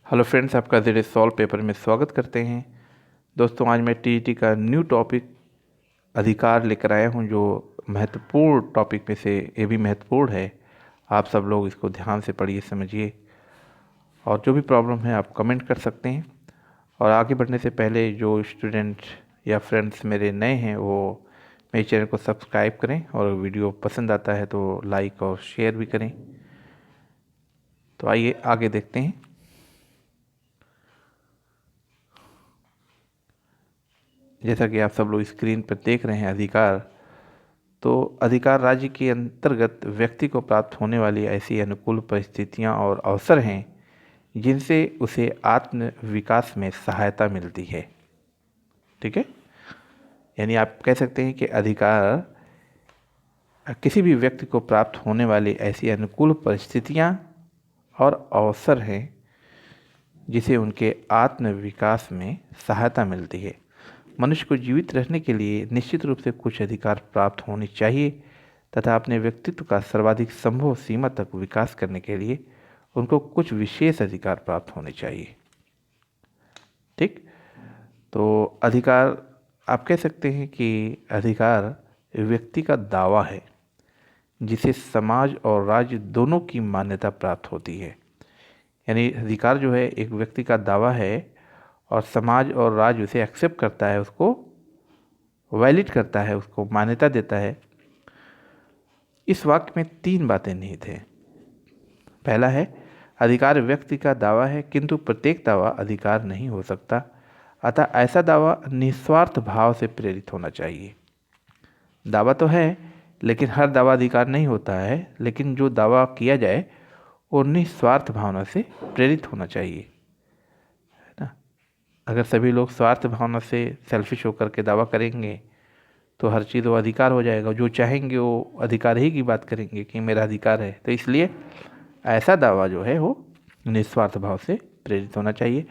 Hello friends, आपका ज़ेरे solve paper में स्वागत करते हैं। दोस्तों, आज मैं टीईटी का न्यू टॉपिक अधिकार लेकर आया हूं, जो महत्वपूर्ण टॉपिक में से ये भी महत्वपूर्ण है। आप सब लोग इसको ध्यान से पढ़िए, समझिए, और जो भी प्रॉब्लम है आप कमेंट कर सकते हैं। और आगे बढ़ने से पहले जो स्टूडेंट या फ्रेंड्स मेरे नए हैं वो मेरे चैनल को सब्सक्राइब करें, और वीडियो पसंद आता है तो लाइक और शेयर भी करें। तो आइए आगे देखते हैं। जैसा कि आप सब लोग स्क्रीन पर देख रहे हैं, अधिकार तो अधिकार राज्य के अंतर्गत व्यक्ति को प्राप्त होने वाली ऐसी अनुकूल परिस्थितियां और अवसर हैं जिनसे उसे आत्म विकास में सहायता मिलती है। ठीक है, यानी आप कह सकते हैं कि अधिकार किसी भी व्यक्ति को प्राप्त होने वाली ऐसी अनुकूल परिस्थितियां और अवसर हैं जिसे उनके आत्म विकास में सहायता मिलती है। मनुष्य को जीवित रहने के लिए निश्चित रूप से कुछ अधिकार प्राप्त होने चाहिए तथा अपने व्यक्तित्व का सर्वाधिक संभव सीमा तक विकास करने के लिए उनको कुछ विशेष अधिकार प्राप्त होने चाहिए। ठीक, तो अधिकार आप कह सकते हैं कि अधिकार व्यक्ति का दावा है जिसे समाज और राज्य दोनों की मान्यता प्राप्त होती है। यानी अधिकार जो है एक व्यक्ति का दावा है और समाज और राज्य उसे एक्सेप्ट करता है, उसको वैलिड करता है, उसको मान्यता देता है। इस वाक्य में तीन बातें निहित हैं। पहला है, अधिकार व्यक्ति का दावा है किंतु प्रत्येक दावा अधिकार नहीं हो सकता, अतः ऐसा दावा निस्वार्थ भाव से प्रेरित होना चाहिए। दावा तो है लेकिन हर दावा अधिकार नहीं होता है, लेकिन जो दावा किया जाए वो निस्वार्थ भावना से प्रेरित होना चाहिए, है ना। अगर सभी लोग स्वार्थ भावना से सेल्फिश होकर के दावा करेंगे तो हर चीज़ वो अधिकार हो जाएगा। जो चाहेंगे वो अधिकार ही की बात करेंगे कि मेरा अधिकार है। तो इसलिए ऐसा दावा जो है वो निस्वार्थ भाव से प्रेरित होना चाहिए।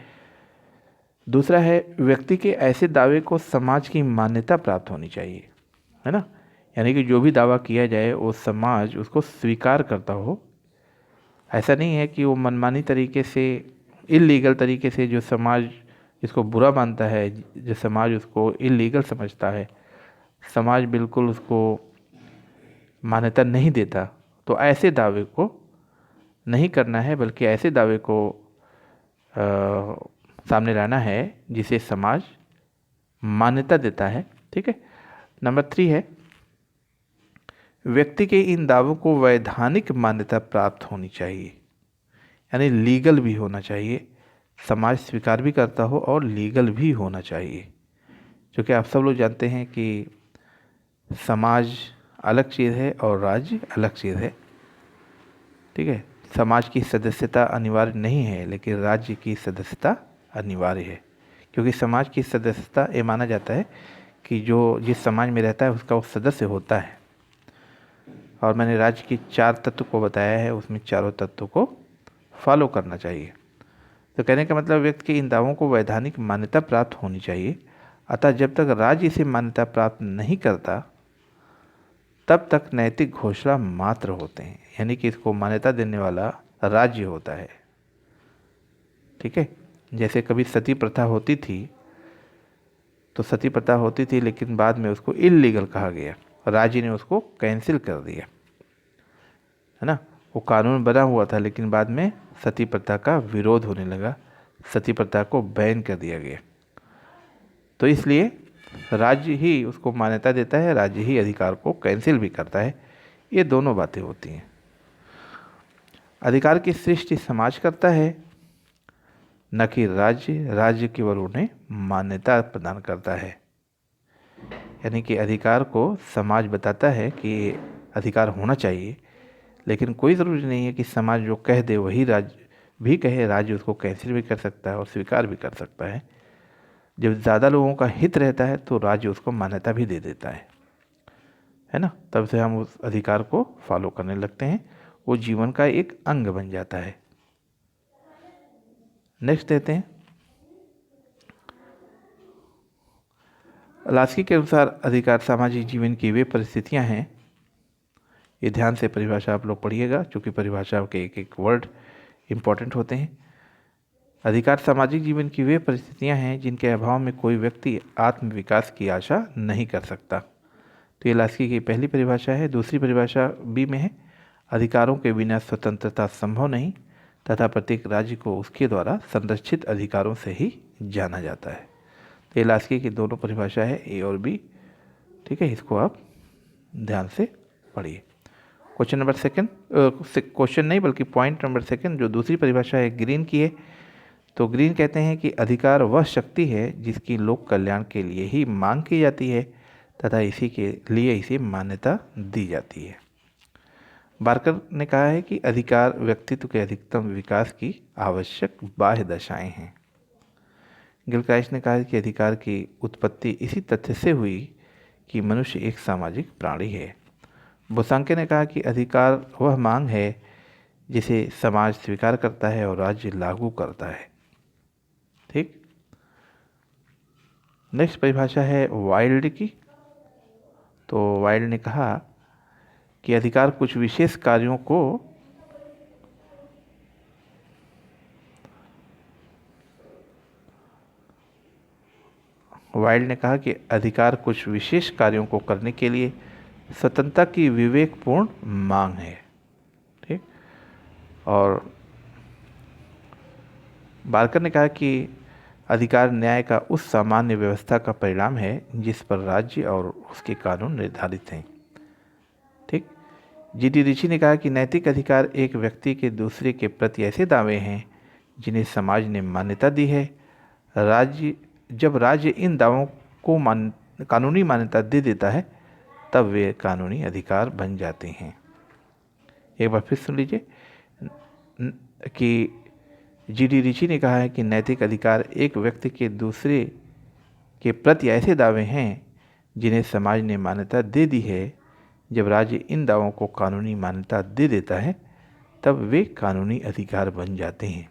दूसरा है, व्यक्ति के ऐसे दावे को समाज की मान्यता प्राप्त होनी चाहिए, है ना। यानी कि जो भी दावा किया जाए वो समाज उसको स्वीकार करता हो। ऐसा नहीं है कि वो मनमानी तरीके से, इलीगल तरीके से, जो समाज इसको बुरा मानता है, जो समाज उसको इलीगल समझता है, समाज बिल्कुल उसको मान्यता नहीं देता, तो ऐसे दावे को नहीं करना है, बल्कि ऐसे दावे को सामने लाना है जिसे समाज मान्यता देता है। ठीक है। नंबर 3 है, व्यक्ति के इन दावों को वैधानिक मान्यता प्राप्त होनी चाहिए, यानी लीगल भी होना चाहिए, समाज स्वीकार भी करता हो और लीगल भी होना चाहिए। क्योंकि आप सब लोग जानते हैं कि समाज अलग चीज़ है और राज्य अलग चीज़ है। ठीक है, समाज की सदस्यता अनिवार्य नहीं है, लेकिन राज्य की सदस्यता अनिवार्य है। क्योंकि समाज की सदस्यता ये माना जाता है कि जो जिस समाज में रहता है उसका वो सदस्य होता है। और मैंने राज्य की 4 तत्व को बताया है, उसमें चारों तत्वों को फॉलो करना चाहिए। तो कहने का मतलब, व्यक्ति के इन दावों को वैधानिक मान्यता प्राप्त होनी चाहिए, अतः जब तक राज्य इसे मान्यता प्राप्त नहीं करता तब तक नैतिक घोषणा मात्र होते हैं। यानी कि इसको मान्यता देने वाला राज्य होता है। ठीक है, जैसे कभी सती प्रथा होती थी, तो सती प्रथा होती थी लेकिन बाद में उसको इल्लीगल कहा गया, राज्य ने उसको कैंसिल कर दिया, है ना। वो कानून बना हुआ था लेकिन बाद में सती प्रथा का विरोध होने लगा, सती प्रथा को बैन कर दिया गया। तो इसलिए राज्य ही उसको मान्यता देता है, राज्य ही अधिकार को कैंसिल भी करता है। ये दोनों बातें होती हैं। अधिकार की सृष्टि समाज करता है, न कि राज्य। राज्य केवल उन्हें मान्यता प्रदान करता है। यानी कि अधिकार को समाज बताता है कि अधिकार होना चाहिए, लेकिन कोई ज़रूरी नहीं है कि समाज जो कह दे वही राज्य भी कहे। राज्य उसको कैंसिल भी कर सकता है और स्वीकार भी कर सकता है। जब ज़्यादा लोगों का हित रहता है तो राज्य उसको मान्यता भी दे देता है ना। तब से हम उस अधिकार को फॉलो करने लगते हैं, वो जीवन का एक अंग बन जाता है। नेक्स्ट देते हैं, लास्की के अनुसार अधिकार सामाजिक जीवन की वे परिस्थितियां हैं। ये ध्यान से परिभाषा आप लोग पढ़िएगा, क्योंकि परिभाषा के एक एक वर्ड इम्पॉर्टेंट होते हैं। अधिकार सामाजिक जीवन की वे परिस्थितियां हैं जिनके अभाव में कोई व्यक्ति आत्म विकास की आशा नहीं कर सकता। तो ये लास्की की पहली परिभाषा है। दूसरी परिभाषा बी में है, अधिकारों के बिना स्वतंत्रता संभव नहीं तथा प्रत्येक राज्य को उसके द्वारा संरक्षित अधिकारों से ही जाना जाता है। तो ये लास्की की दोनों परिभाषा है, ए और बी। ठीक है, इसको आप ध्यान से पढ़िए। क्वेश्चन नंबर सेकंड, क्वेश्चन नहीं बल्कि पॉइंट नंबर सेकंड, जो दूसरी परिभाषा है ग्रीन की है। तो ग्रीन कहते हैं कि अधिकार वह शक्ति है जिसकी लोक कल्याण के लिए ही मांग की जाती है तथा इसी के लिए इसे मान्यता दी जाती है। बार्कर ने कहा है कि अधिकार व्यक्तित्व के अधिकतम विकास की आवश्यक बाह्य दशाएं हैं। गिलक्राइस्ट ने कहा कि अधिकार की उत्पत्ति इसी तथ्य से हुई कि मनुष्य एक सामाजिक प्राणी है। बोसांके ने कहा कि अधिकार वह मांग है जिसे समाज स्वीकार करता है और राज्य लागू करता है। ठीक, नेक्स्ट परिभाषा है वाइल्ड की। तो वाइल्ड ने कहा कि अधिकार कुछ विशेष कार्यों को वाइल्ड ने कहा कि अधिकार कुछ विशेष कार्यों को करने के लिए स्वतंत्रता की विवेकपूर्ण मांग है। ठीक, और बार्कर ने कहा कि अधिकार न्याय का उस सामान्य व्यवस्था का परिणाम है जिस पर राज्य और उसके कानून निर्धारित हैं। ठीक, जी.डी. रिची ने कहा कि नैतिक अधिकार एक व्यक्ति के दूसरे के प्रति ऐसे दावे हैं जिन्हें समाज ने मान्यता दी है। जब राज्य इन दावों को कानूनी मान्यता दे देता है तब वे कानूनी अधिकार बन जाते हैं। एक बार फिर सुन लीजिए कि जी.डी. रिची ने कहा है कि नैतिक अधिकार एक व्यक्ति के दूसरे के प्रति ऐसे दावे हैं जिन्हें समाज ने मान्यता दे दी है। जब राज्य इन दावों को कानूनी मान्यता दे देता है तब वे कानूनी अधिकार बन जाते हैं।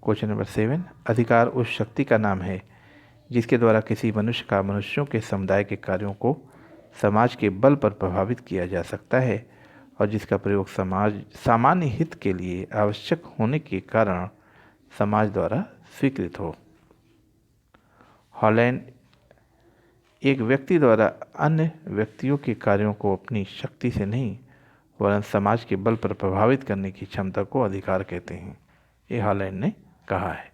क्वेश्चन नंबर 7, अधिकार उस शक्ति का नाम है जिसके द्वारा किसी मनुष्य का मनुष्यों के समुदाय के कार्यों को समाज के बल पर प्रभावित किया जा सकता है और जिसका प्रयोग सामान्य हित के लिए आवश्यक होने के कारण समाज द्वारा स्वीकृत हो। हॉलैंड एक व्यक्ति द्वारा अन्य व्यक्तियों के कार्यों को अपनी शक्ति से नहीं वरन समाज के बल पर प्रभावित करने की क्षमता को अधिकार कहते हैं, ये हॉलैंड ने कहा है।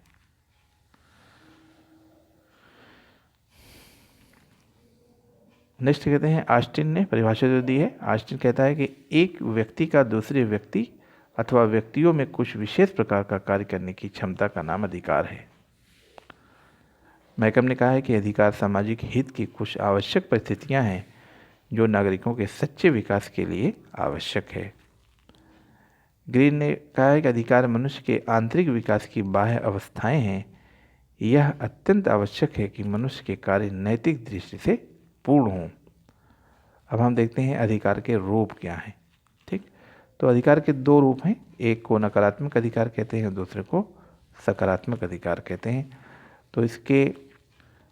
नेक्स्ट कहते हैं, ऑस्टिन ने परिभाषा जो दी है। ऑस्टिन कहता है कि एक व्यक्ति का दूसरे व्यक्ति अथवा व्यक्तियों में कुछ विशेष प्रकार का कार्य करने की क्षमता का नाम अधिकार है। मैकम ने कहा है कि अधिकार सामाजिक हित की कुछ आवश्यक परिस्थितियां हैं जो नागरिकों के सच्चे विकास के लिए आवश्यक है। ग्रीन ने कहा है कि अधिकार मनुष्य के आंतरिक विकास की बाह्य अवस्थाएं हैं। यह अत्यंत आवश्यक है कि मनुष्य के कार्य नैतिक दृष्टि से पूर्ण हों। अब हम देखते हैं अधिकार के रूप क्या हैं। ठीक, तो अधिकार के दो रूप हैं, एक को नकारात्मक अधिकार कहते हैं, दूसरे को सकारात्मक अधिकार कहते हैं। तो इसके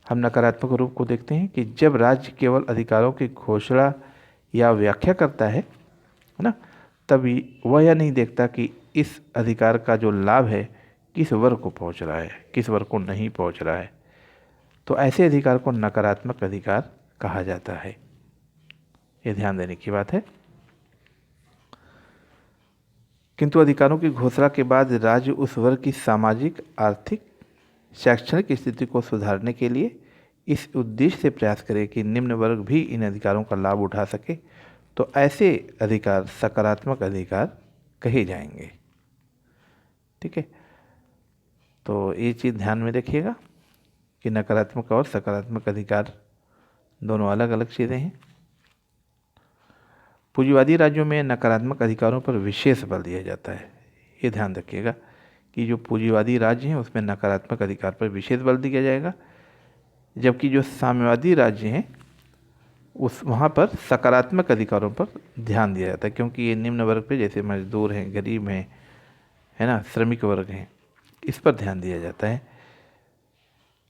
हम नकारात्मक रूप को देखते हैं कि जब राज्य केवल अधिकारों की घोषणा या व्याख्या करता है ना, तभी वह यह नहीं देखता कि इस अधिकार का जो लाभ है किस वर्ग को पहुंच रहा है, किस वर्ग को नहीं पहुंच रहा है। तो ऐसे अधिकार को नकारात्मक अधिकार कहा जाता है। ये ध्यान देने की बात है। किंतु अधिकारों की घोषणा के बाद राज्य उस वर्ग की सामाजिक, आर्थिक, शैक्षणिक स्थिति को सुधारने के लिए इस उद्देश्य से प्रयास करे कि निम्न वर्ग भी इन अधिकारों का लाभ उठा सके, तो ऐसे अधिकार सकारात्मक अधिकार कहे जाएंगे। ठीक है, तो ये चीज़ ध्यान में रखिएगा कि नकारात्मक और सकारात्मक अधिकार दोनों अलग अलग चीज़ें हैं। पूंजीवादी राज्यों में नकारात्मक अधिकारों पर विशेष बल दिया जाता है। ये ध्यान रखिएगा कि जो पूंजीवादी राज्य हैं उसमें नकारात्मक अधिकार पर विशेष बल दिया जाएगा, जबकि जो साम्यवादी राज्य हैं वहाँ पर सकारात्मक अधिकारों पर ध्यान दिया जाता है, क्योंकि ये निम्न वर्ग पे जैसे मजदूर हैं, गरीब हैं, है ना, श्रमिक वर्ग हैं, इस पर ध्यान दिया जाता है।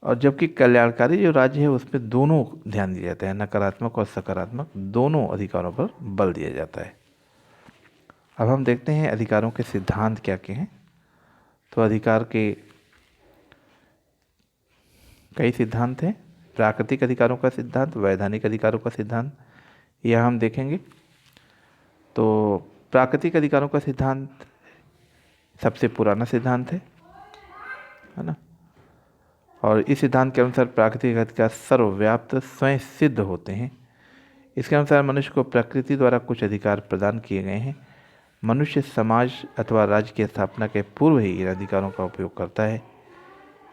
और जबकि कल्याणकारी जो राज्य है उसमें दोनों ध्यान दिया जाता है, नकारात्मक और सकारात्मक दोनों अधिकारों पर बल दिया जाता है। अब हम देखते हैं अधिकारों के सिद्धांत क्या क्या हैं। तो अधिकार के कई सिद्धांत हैं। प्राकृतिक अधिकारों का सिद्धांत, वैधानिक अधिकारों का सिद्धांत, यह हम देखेंगे। तो प्राकृतिक अधिकारों का सिद्धांत सबसे पुराना सिद्धांत है ना। और इस सिद्धांत के अनुसार प्राकृतिक अधिकार सर्वव्याप्त स्वयं सिद्ध होते हैं। इसके अनुसार मनुष्य को प्रकृति द्वारा कुछ अधिकार प्रदान किए गए हैं। मनुष्य समाज अथवा राज्य की स्थापना के पूर्व ही इन अधिकारों का उपयोग करता है,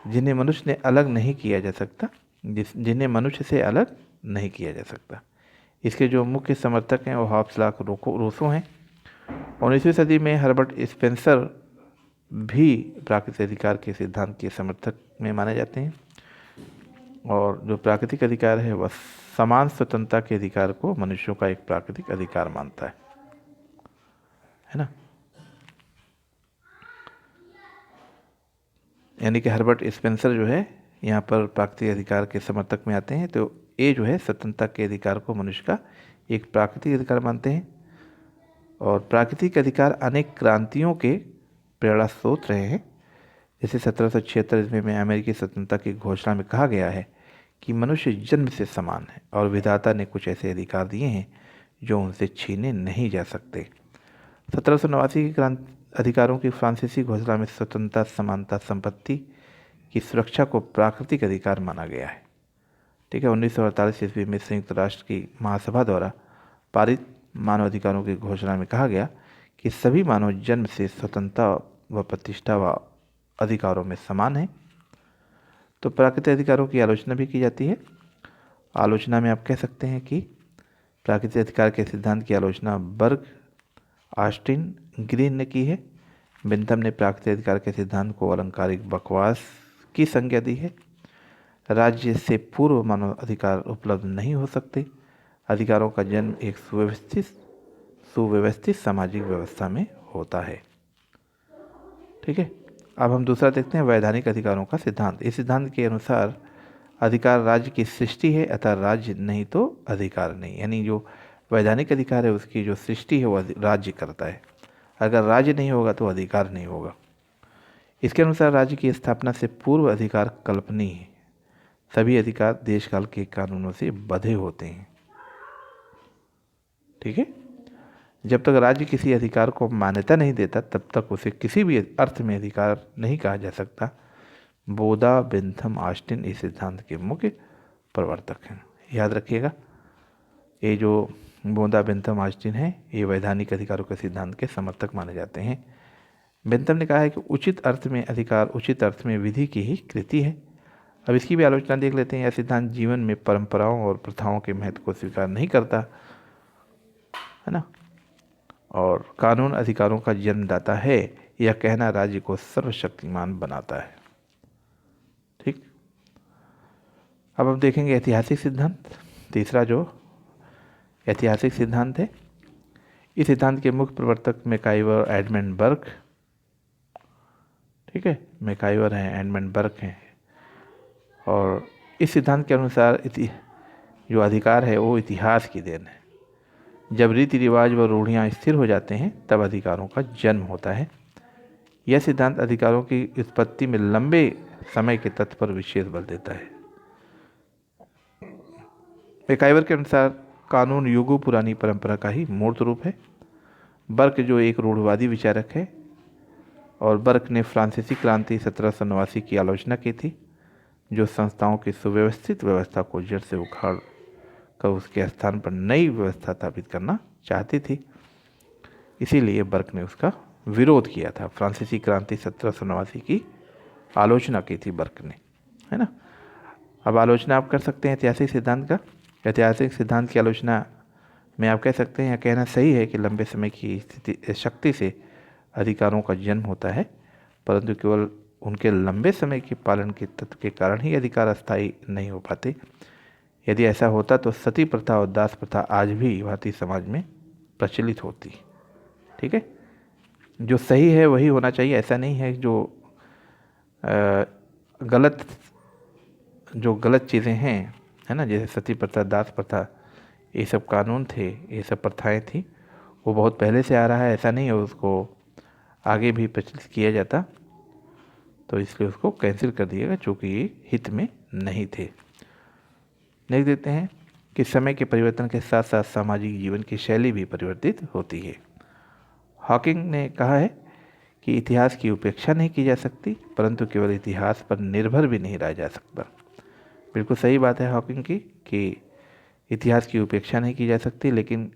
जिन्हें मनुष्य ने अलग नहीं किया जा सकता, जिन्हें मनुष्य से अलग नहीं किया जा सकता। इसके जो मुख्य समर्थक हैं वो हॉब्स, लॉक, रूसो हैं। 19वीं सदी में हर्बर्ट स्पेंसर भी प्राकृतिक अधिकार के सिद्धांत के समर्थक में माने जाते हैं। और जो प्राकृतिक अधिकार है वह समान स्वतंत्रता के अधिकार को मनुष्यों का एक प्राकृतिक अधिकार मानता है ना। यानी कि हर्बर्ट स्पेंसर जो है यहाँ पर प्राकृतिक अधिकार के समर्थक में आते हैं। तो ये जो है स्वतंत्रता के अधिकार को मनुष्य का एक प्राकृतिक अधिकार मानते हैं। और प्राकृतिक अधिकार अनेक क्रांतियों के प्रेरणा स्रोत रहे हैं। जैसे 1776 ईस्वी में अमेरिकी स्वतंत्रता की घोषणा में कहा गया है कि मनुष्य जन्म से समान है और विधाता ने कुछ ऐसे अधिकार दिए हैं जो उनसे छीने नहीं जा सकते। 1789 की क्रांति अधिकारों की फ्रांसीसी घोषणा में स्वतंत्रता, समानता, संपत्ति की सुरक्षा को प्राकृतिक अधिकार माना गया है। ठीक है। 1948 ईस्वी में संयुक्त राष्ट्र की महासभा द्वारा पारित मानव अधिकारों की घोषणा में कहा गया कि सभी मानव जन्म से स्वतंत्रता व प्रतिष्ठा व अधिकारों में समान है। तो प्राकृतिक अधिकारों की आलोचना भी की जाती है। आलोचना में आप कह सकते हैं कि प्राकृतिक अधिकार के सिद्धांत की आलोचना बर्ग, ऑस्टिन, ग्रीन ने की है। बेंथम ने प्राकृतिक अधिकार के सिद्धांत को अलंकारिक बकवास की संज्ञा दी है। राज्य से पूर्व मानव अधिकार उपलब्ध नहीं हो सकते। अधिकारों का जन्म एक सुव्यवस्थित सामाजिक व्यवस्था में होता है। ठीक है। अब हम दूसरा देखते हैं वैधानिक अधिकारों का सिद्धांत। इस सिद्धांत के अनुसार अधिकार राज्य की सृष्टि है, अतः राज्य नहीं तो अधिकार नहीं। यानी जो वैधानिक अधिकार है उसकी जो सृष्टि है वो राज्य करता है। अगर राज्य नहीं होगा तो अधिकार नहीं होगा। इसके अनुसार राज्य की स्थापना से पूर्व अधिकार कल्पनीय है। सभी अधिकार देशकाल के कानूनों से बंधे होते हैं। ठीक है। जब तक राज्य किसी अधिकार को मान्यता नहीं देता तब तक उसे किसी भी अर्थ में अधिकार नहीं कहा जा सकता। बोदा, बेंथम, ऑस्टिन इस सिद्धांत के मुख्य प्रवर्तक हैं। याद रखिएगा, ये जो बोदा, बेंथम, ऑस्टिन है ये वैधानिक अधिकारों के सिद्धांत के समर्थक माने जाते हैं। बेंथम ने कहा है कि उचित अर्थ में अधिकार उचित अर्थ में विधि की ही कृति है। अब इसकी भी आलोचना देख लेते हैं। यह सिद्धांत जीवन में परंपराओं और प्रथाओं के महत्व को स्वीकार नहीं करता है ना। और कानून अधिकारों का जन्मदाता है, यह कहना राज्य को सर्वशक्तिमान बनाता है। ठीक। अब हम देखेंगे ऐतिहासिक सिद्धांत। तीसरा जो ऐतिहासिक सिद्धांत है, इस सिद्धांत के मुख्य प्रवर्तक मैकाइवर, एडमंड बर्क। ठीक है। मैकाइवर हैं, एडमंड बर्क हैं। और इस सिद्धांत के अनुसार जो अधिकार है वो इतिहास की देन है। जब रीति रिवाज व रूढ़ियाँ स्थिर हो जाते हैं तब अधिकारों का जन्म होता है। यह सिद्धांत अधिकारों की उत्पत्ति में लंबे समय के तत्व पर विशेष बल देता है। मैकाइवर के अनुसार कानून युगों पुरानी परंपरा का ही मूर्त रूप है। बर्क जो एक रूढ़वादी विचारक है, और बर्क ने फ्रांसीसी क्रांति 1789 की आलोचना की थी, जो संस्थाओं की सुव्यवस्थित व्यवस्था को जड़ से उखाड़ कर उसके स्थान पर नई व्यवस्था स्थापित करना चाहती थी। इसीलिए बर्क ने उसका विरोध किया था। फ्रांसीसी क्रांति 1789 की आलोचना की थी बर्क ने, है ना। अब आलोचना आप कर सकते हैं ऐतिहासिक सिद्धांत का। ऐतिहासिक सिद्धांत की आलोचना में आप कह सकते हैं या कहना सही है कि लंबे समय की स्थिति शक्ति से अधिकारों का जन्म होता है, परंतु केवल उनके लंबे समय के पालन के तत्व के कारण ही अधिकार अस्थायी नहीं हो पाते। यदि ऐसा होता तो सती प्रथा और दास प्रथा आज भी भारतीय समाज में प्रचलित होती। ठीक है। जो सही है वही होना चाहिए, ऐसा नहीं है जो गलत चीज़ें हैं, है ना। जैसे सती प्रथा, दास प्रथा, ये सब कानून थे, ये सब प्रथाएं थी, वो बहुत पहले से आ रहा है। ऐसा नहीं है उसको आगे भी प्रचलित किया जाता। तो इसलिए उसको कैंसिल कर दिएगा, चूँकि ये हित में नहीं थे। लिख देते हैं कि समय के परिवर्तन के साथ साथ सामाजिक जीवन की शैली भी परिवर्तित होती है। हॉकिंग ने कहा है कि इतिहास की उपेक्षा नहीं की जा सकती, परंतु केवल इतिहास पर निर्भर भी नहीं रहा जा सकता। बिल्कुल सही बात है हॉकिंग की कि इतिहास की उपेक्षा नहीं की जा सकती, लेकिन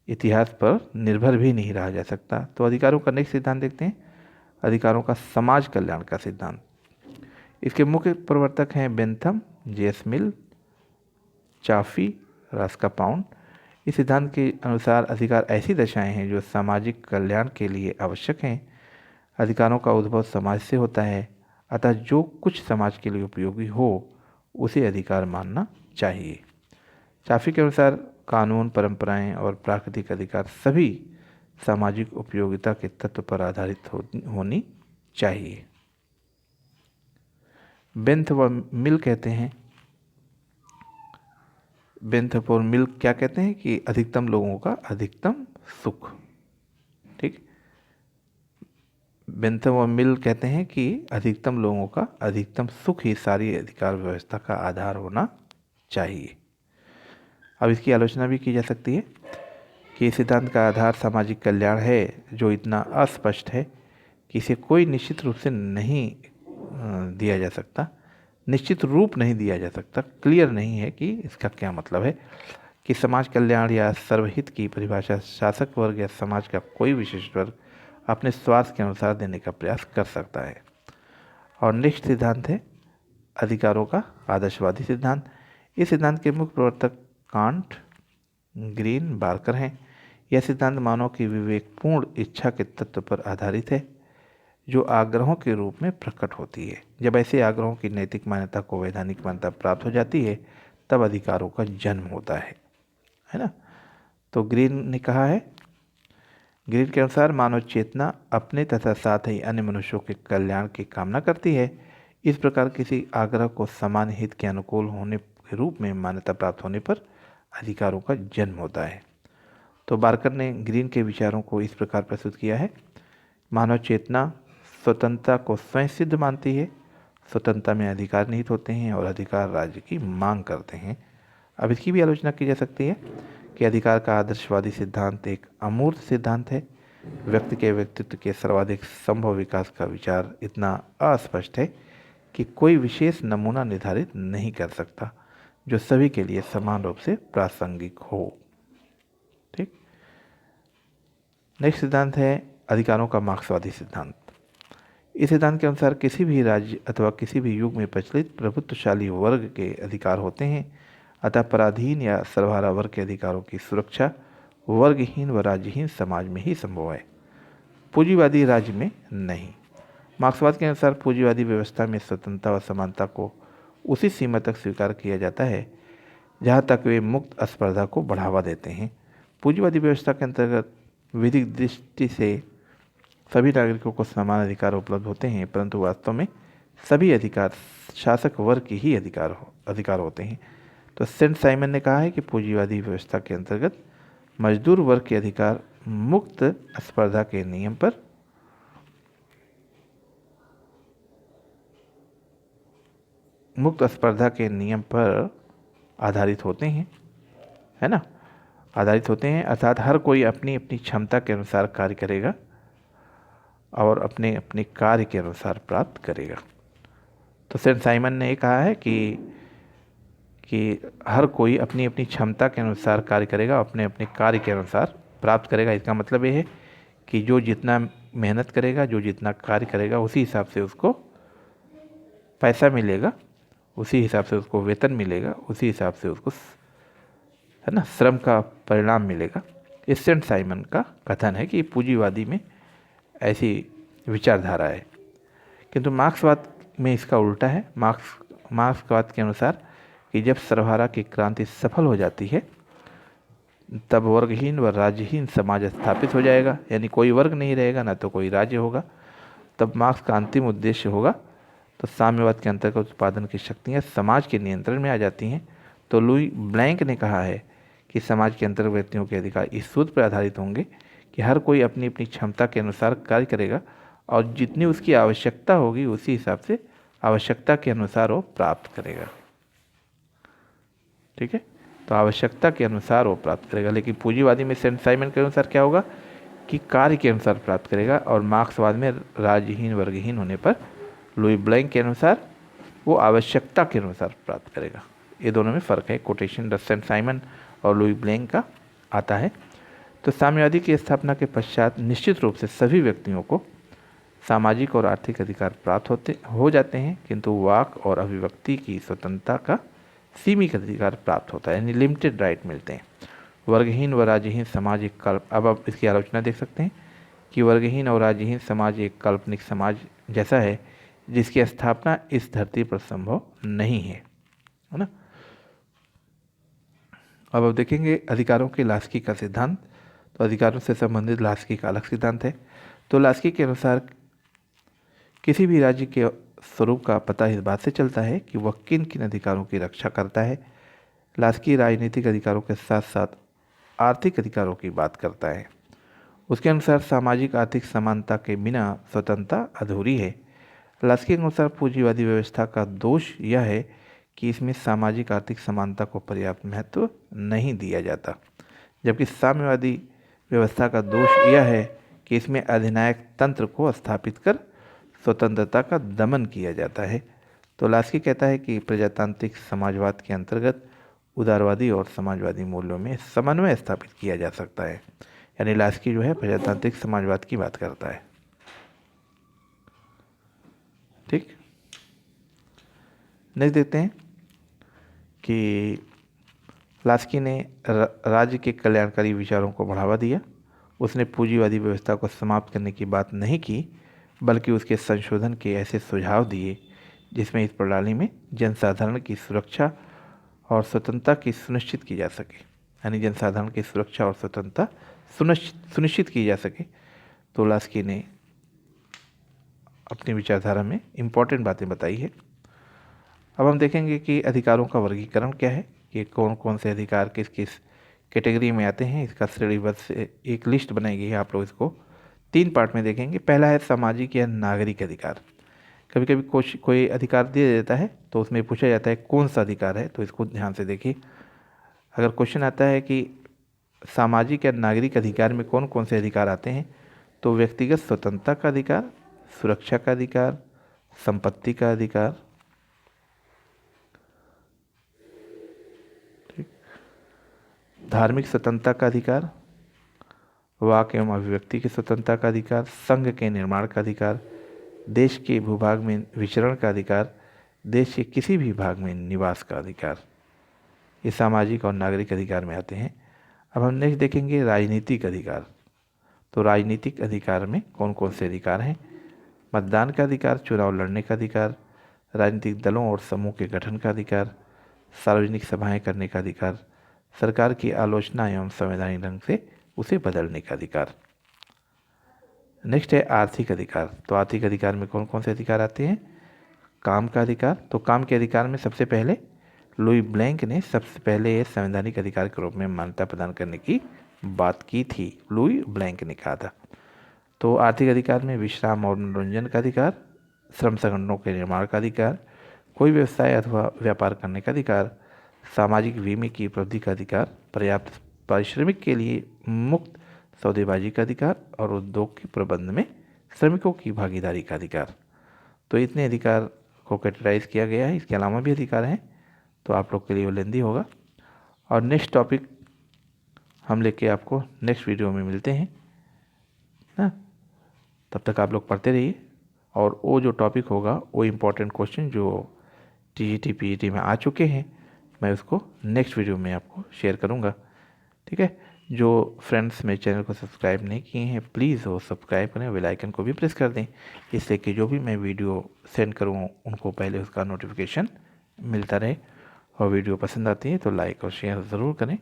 इतिहास पर निर्भर भी नहीं रहा जा सकता। तो अधिकारों का नेक्स्ट सिद्धांत देखते हैं, अधिकारों का समाज कल्याण का सिद्धांत। इसके मुख्य प्रवर्तक हैं बेंथम, जेएस मिल, चाफी, रास्कापाउंड। इस सिद्धांत के अनुसार अधिकार ऐसी दशाएं हैं जो सामाजिक कल्याण के लिए आवश्यक हैं। अधिकारों का उद्भव समाज से होता है, अतः जो कुछ समाज के लिए उपयोगी हो उसे अधिकार मानना चाहिए। चाफी के अनुसार कानून, परंपराएं और प्राकृतिक अधिकार सभी सामाजिक उपयोगिता के तत्व पर आधारित होनी चाहिए। बेंथ व मिल कहते हैं, बेंथ और मिल क्या कहते हैं कि अधिकतम लोगों का अधिकतम सुख। ठीक, बेंथम और मिल कहते हैं कि अधिकतम लोगों का अधिकतम सुख ही सारी अधिकार व्यवस्था का आधार होना चाहिए। अब इसकी आलोचना भी की जा सकती है कि इस सिद्धांत का आधार सामाजिक कल्याण है, जो इतना अस्पष्ट है कि इसे कोई निश्चित रूप से नहीं दिया जा सकता, निश्चित रूप नहीं दिया जा सकता, क्लियर नहीं है कि इसका क्या मतलब है कि समाज कल्याण या सर्वहित की परिभाषा शासक वर्ग या समाज का कोई विशेष वर्ग अपने स्वार्थ के अनुसार देने का प्रयास कर सकता है। और नेक्स्ट सिद्धांत है अधिकारों का आदर्शवादी सिद्धांत। इस सिद्धांत के मुख्य प्रवर्तक कांट, ग्रीन, बार्कर हैं। यह सिद्धांत मानव की विवेकपूर्ण इच्छा के तत्व पर आधारित है, जो आग्रहों के रूप में प्रकट होती है। जब ऐसे आग्रहों की नैतिक मान्यता को वैधानिक मान्यता प्राप्त हो जाती है, तब अधिकारों का जन्म होता है ना। तो ग्रीन ने कहा है, ग्रीन के अनुसार मानव चेतना अपने तथा साथ ही अन्य मनुष्यों के कल्याण की कामना करती है। इस प्रकार किसी आग्रह को सामान्य हित के अनुकूल होने के रूप में मान्यता प्राप्त होने पर अधिकारों का जन्म होता है। तो बार्कर ने ग्रीन के विचारों को इस प्रकार प्रस्तुत किया है, मानव चेतना स्वतंत्रता को स्वयं सिद्ध मानती है, स्वतंत्रता में अधिकार निहित होते हैं और अधिकार राज्य की मांग करते हैं। अब इसकी भी आलोचना की जा सकती है कि अधिकार का आदर्शवादी सिद्धांत एक अमूर्त सिद्धांत है। व्यक्ति के व्यक्तित्व के सर्वाधिक संभव विकास का विचार इतना अस्पष्ट है कि कोई विशेष नमूना निर्धारित नहीं कर सकता जो सभी के लिए समान रूप से प्रासंगिक हो। ठीक, नेक्स्ट सिद्धांत है अधिकारों का मार्क्सवादी सिद्धांत। इस सिद्धांत के अनुसार किसी भी राज्य अथवा किसी भी युग में प्रचलित प्रभुत्वशाली वर्ग के अधिकार होते हैं, अतः पराधीन या सर्वहारा वर्ग के अधिकारों की सुरक्षा वर्गहीन व राज्यहीन समाज में ही संभव है, पूंजीवादी राज्य में नहीं। मार्क्सवाद के अनुसार पूंजीवादी व्यवस्था में स्वतंत्रता व समानता को उसी सीमा तक स्वीकार किया जाता है जहाँ तक वे मुक्त स्पर्धा को बढ़ावा देते हैं। पूंजीवादी व्यवस्था के अंतर्गत विधिक दृष्टि से सभी नागरिकों को समान अधिकार उपलब्ध होते हैं, परंतु वास्तव में सभी अधिकार शासक वर्ग के ही अधिकार होते हैं। तो सेंट साइमन ने कहा है कि पूंजीवादी व्यवस्था के अंतर्गत मजदूर वर्ग के अधिकार मुक्त स्पर्धा के नियम पर आधारित होते हैं, है ना, आधारित होते हैं। अर्थात हर कोई अपनी अपनी क्षमता के अनुसार कार्य करेगा और अपने अपने कार्य के अनुसार प्राप्त करेगा। तो सेंट साइमन ने कहा है कि हर कोई अपनी अपनी क्षमता के अनुसार कार्य करेगा, अपने अपने कार्य के अनुसार प्राप्त करेगा। इसका मतलब ये है कि जो जितना मेहनत करेगा, जो जितना कार्य करेगा, उसी हिसाब से उसको पैसा मिलेगा, उसी हिसाब से उसको वेतन मिलेगा, उसी हिसाब से उसको, है ना, श्रम का परिणाम मिलेगा। इस सेंट साइमन का कथन है कि पूंजीवादी में ऐसी विचारधारा है, किंतु मार्क्सवाद में इसका उल्टा है। मार्क्सवाद के अनुसार कि जब सर्वहारा की क्रांति सफल हो जाती है, तब वर्गहीन व राज्यहीन समाज स्थापित हो जाएगा, यानी कोई वर्ग नहीं रहेगा, ना तो कोई राज्य होगा। तब मार्क्स का अंतिम उद्देश्य होगा, तो साम्यवाद के अंतर्गत उत्पादन की शक्तियाँ समाज के नियंत्रण में आ जाती हैं। तो लुई ब्लैंक ने कहा है कि समाज के अंतर्गत व्यक्तियों के अधिकार इस सूत्र पर आधारित होंगे कि हर कोई अपनी अपनी क्षमता के अनुसार कार्य करेगा और जितनी उसकी आवश्यकता होगी उसी हिसाब से आवश्यकता के अनुसार वो प्राप्त करेगा। ठीक है, तो आवश्यकता के अनुसार वो प्राप्त करेगा। लेकिन पूंजीवादी में सेंट साइमन के अनुसार क्या होगा कि कार्य के अनुसार प्राप्त करेगा, और मार्क्सवाद में राज्यहीन वर्गहीन होने पर लुई ब्लैंक के अनुसार वो आवश्यकता के अनुसार प्राप्त करेगा। ये दोनों में फ़र्क है। कोटेशन सेंट साइमन और लुई ब्लैंक का आता है। तो साम्यवादी की स्थापना के पश्चात निश्चित रूप से सभी व्यक्तियों को सामाजिक और आर्थिक अधिकार प्राप्त हो जाते हैं, किंतु वाक और अभिव्यक्ति की स्वतंत्रता का सीमित अधिकार प्राप्त होता है, यानी लिमिटेड राइट मिलते हैं। वर्गहीन व राज्यहीन समाज एक अब आप इसकी आलोचना देख सकते हैं कि वर्गहीन और राज्यहीन समाज एक काल्पनिक समाज जैसा है जिसकी स्थापना इस धरती पर संभव नहीं है ना। अब देखेंगे अधिकारों के लास्की का सिद्धांत। तो अधिकारों से संबंधित लास्की का अलग सिद्धांत है। तो लास्की के अनुसार किसी भी राज्य के स्वरूप का पता इस बात से चलता है कि वह किन किन अधिकारों की रक्षा करता है। लास्की राजनीतिक अधिकारों के साथ साथ आर्थिक अधिकारों की बात करता है। उसके अनुसार सामाजिक आर्थिक समानता के बिना स्वतंत्रता अधूरी है। लास्की के अनुसार पूंजीवादी व्यवस्था का दोष यह है कि इसमें सामाजिक आर्थिक समानता को पर्याप्त महत्व नहीं दिया जाता, जबकि साम्यवादी व्यवस्था का दोष यह है कि इसमें अधिनायक तंत्र को स्थापित कर स्वतंत्रता का दमन किया जाता है। तो लास्की कहता है कि प्रजातांत्रिक समाजवाद के अंतर्गत उदारवादी और समाजवादी मूल्यों में समन्वय स्थापित किया जा सकता है। यानी लास्की जो है प्रजातांत्रिक समाजवाद की बात करता है। ठीक, नेक्स्ट देखते हैं कि लास्की ने राज्य के कल्याणकारी विचारों को बढ़ावा दिया। उसने पूंजीवादी व्यवस्था को समाप्त करने की बात नहीं की, बल्कि उसके संशोधन के ऐसे सुझाव दिए जिसमें इस प्रणाली में जनसाधारण की सुरक्षा और स्वतंत्रता की सुनिश्चित की जा सके। यानी जनसाधारण की सुरक्षा और स्वतंत्रता सुनिश्चित की जा सके। तो लास्की ने अपनी विचारधारा में इम्पॉर्टेंट बातें बताई है। अब हम देखेंगे कि अधिकारों का वर्गीकरण क्या है, कि कौन कौन से अधिकार किस किस कैटेगरी में आते हैं। इसका श्रेणीबद्ध से एक लिस्ट बनाई गई है। आप लोग इसको 3 पार्ट में देखेंगे। पहला है सामाजिक या नागरिक अधिकार। कभी कभी कोई अधिकार दे देता है तो उसमें पूछा जाता है कौन सा अधिकार है, तो इसको ध्यान से देखिए। अगर क्वेश्चन आता है कि सामाजिक या नागरिक अधिकार में कौन कौन से अधिकार आते हैं, तो व्यक्तिगत स्वतंत्रता का अधिकार, सुरक्षा का अधिकार, संपत्ति का अधिकार, धार्मिक स्वतंत्रता का अधिकार, वाक एवं अभिव्यक्ति की स्वतंत्रता का अधिकार, संघ के निर्माण का अधिकार, देश के भूभाग में विचरण का अधिकार, देश के किसी भी भाग में निवास का अधिकार। ये सामाजिक और नागरिक अधिकार में आते हैं। अब हम नेक्स्ट देखेंगे राजनीतिक अधिकार। तो राजनीतिक अधिकार में कौन कौन से अधिकार हैं। मतदान का अधिकार, चुनाव लड़ने का अधिकार, राजनीतिक दलों और समूह के गठन का अधिकार, सार्वजनिक सभाएं करने का अधिकार, सरकार की आलोचना एवं संवैधानिक ढंग से उसे बदलने का अधिकार। नेक्स्ट है आर्थिक अधिकार। तो आर्थिक अधिकार में कौन कौन से अधिकार आते हैं। काम का अधिकार। तो काम के अधिकार में सबसे पहले लुई ब्लैंक ने सबसे पहले ये संवैधानिक अधिकार के रूप में मान्यता प्रदान करने की बात की थी, लुई ब्लैंक ने कहा था। तो आर्थिक अधिकार में विश्राम और मनोरंजन का अधिकार, श्रम संगठनों के निर्माण का अधिकार, कोई व्यवसाय अथवा व्यापार करने का अधिकार, सामाजिक बीमे की उपलब्धि का अधिकार, पर्याप्त पारिश्रमिक के लिए मुक्त सौदेबाजी का अधिकार और उद्योग के प्रबंध में श्रमिकों की भागीदारी का अधिकार। तो इतने अधिकार को कैटेगराइज किया गया है। इसके अलावा भी अधिकार हैं, तो आप लोग के लिए वो लेंदी होगा। और नेक्स्ट टॉपिक हम लेके आपको नेक्स्ट वीडियो में मिलते हैं ना। तब तक आप लोग पढ़ते रहिए, और वो जो टॉपिक होगा वो इम्पोर्टेंट क्वेश्चन जो टीजीटी पीजीटी में आ चुके हैं, मैं उसको नेक्स्ट वीडियो में आपको शेयर करूँगा। ठीक है, जो फ्रेंड्स मेरे चैनल को सब्सक्राइब नहीं किए हैं प्लीज़ वो सब्सक्राइब करें, बेल आइकन को भी प्रेस कर दें, इससे कि जो भी मैं वीडियो सेंड करूँ उनको पहले उसका नोटिफिकेशन मिलता रहे। और वीडियो पसंद आती है तो लाइक और शेयर ज़रूर करें।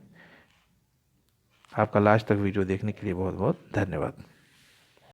आपका लास्ट तक वीडियो देखने के लिए बहुत बहुत धन्यवाद।